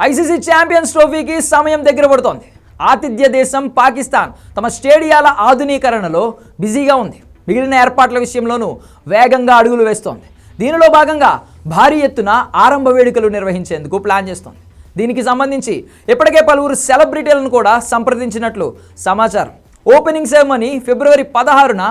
ICC champions ట్రోఫీకి సమయం దగ్గర పడుతోంది. ఆతిథ్య దేశం పాకిస్తాన్ తమ స్టేడియాల ఆధునీకరణలో బిజీగా ఉంది. మిగిలిన ఏర్పాట్ల విషయంలోనూ వేగంగా అడుగులు వేస్తోంది. దీనిలో భాగంగా భారీ ఎత్తున ఆరంభ వేడుకలు నిర్వహించేందుకు ప్లాన్ చేస్తోంది. దీనికి సంబంధించి ఇప్పటికే పలువురు సెలబ్రిటీలను కూడా సంప్రదించినట్లు సమాచారం. ఓపెనింగ్ సెరమనీ ఫిబ్రవరి 16న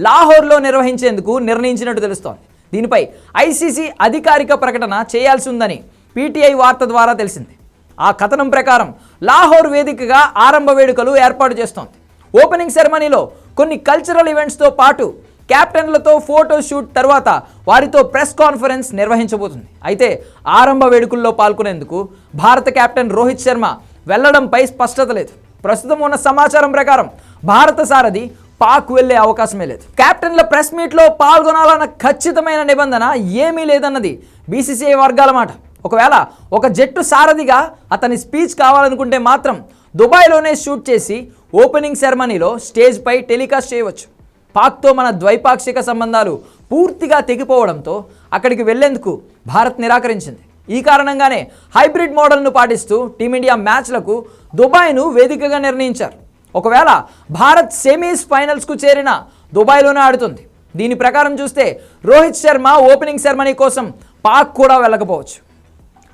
లాహోర్లో నిర్వహించేందుకు నిర్ణయించినట్టు తెలుస్తోంది. దీనిపై ఐసీసీ అధికారిక ప్రకటన చేయాల్సి ఉందని పీటీఐ వార్త ద్వారా తెలిసింది. ఆ కథనం ప్రకారం లాహోర్ వేదికగా ఆరంభ వేడుకలు ఏర్పాటు చేస్తోంది. ఓపెనింగ్ సెరమనీలో కొన్ని కల్చరల్ ఈవెంట్స్తో పాటు కెప్టెన్లతో ఫోటో షూట్ తర్వాత వారితో ప్రెస్ కాన్ఫరెన్స్ నిర్వహించబోతుంది. అయితే ఆరంభ వేడుకల్లో పాల్గొనేందుకు భారత కెప్టెన్ రోహిత్ శర్మ వెళ్లడంపై స్పష్టత లేదు. ప్రస్తుతం ఉన్న సమాచారం ప్రకారం భారత సారథి పాక్ వెళ్లే అవకాశమే లేదు. కెప్టెన్ల ప్రెస్ మీట్లో పాల్గొనాలన్న ఖచ్చితమైన నిబంధన ఏమీ లేదన్నది బీసీసీఐ వర్గాల మాట. ఒకవేళ ఒక జట్టు సారథిగా అతని స్పీచ్ కావాలనుకుంటే మాత్రం దుబాయ్లోనే షూట్ చేసి ఓపెనింగ్ సెరమనీలో స్టేజ్పై టెలికాస్ట్ చేయవచ్చు. పాక్తో మన ద్వైపాక్షిక సంబంధాలు పూర్తిగా తెగిపోవడంతో అక్కడికి వెళ్లేందుకు భారత్ నిరాకరించింది. ఈ కారణంగానే హైబ్రిడ్ మోడల్ను పాటిస్తూ టీమిండియా మ్యాచ్లకు దుబాయ్ను వేదికగా నిర్ణయించారు. ఒకవేళ భారత్ సెమీస్ ఫైనల్స్కు చేరిన దుబాయ్లోనే ఆడుతుంది. దీని ప్రకారం చూస్తే రోహిత్ శర్మ ఓపెనింగ్ సెరమనీ కోసం పాక్ కూడా వెళ్ళకపోవచ్చు.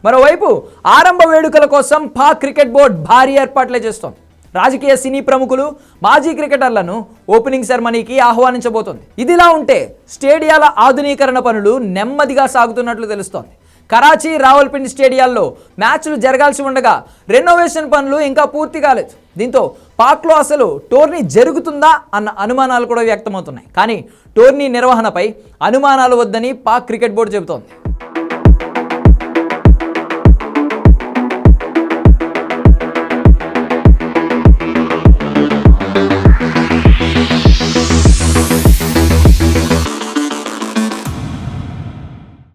మరోవైపు ఆరంభ వేడుకల కోసం పాక్ క్రికెట్ బోర్డు భారీ ఏర్పాట్లే చేస్తోంది. రాజకీయ సినీ ప్రముఖులు, మాజీ క్రికెటర్లను ఓపెనింగ్ సెరమనీకి ఆహ్వానించబోతోంది. ఇదిలా ఉంటే స్టేడియాల ఆధునీకరణ పనులు నెమ్మదిగా సాగుతున్నట్లు తెలుస్తోంది. కరాచీ, రావల్పిండి స్టేడియాల్లో మ్యాచ్లు జరగాల్సి ఉండగా రెనోవేషన్ పనులు ఇంకా పూర్తి కాలేదు. దీంతో పాక్లో అసలు టోర్నీ జరుగుతుందా అన్న అనుమానాలు కూడా వ్యక్తమవుతున్నాయి. కానీ టోర్నీ నిర్వహణపై అనుమానాలు వద్దని పాక్ క్రికెట్ బోర్డు చెబుతోంది.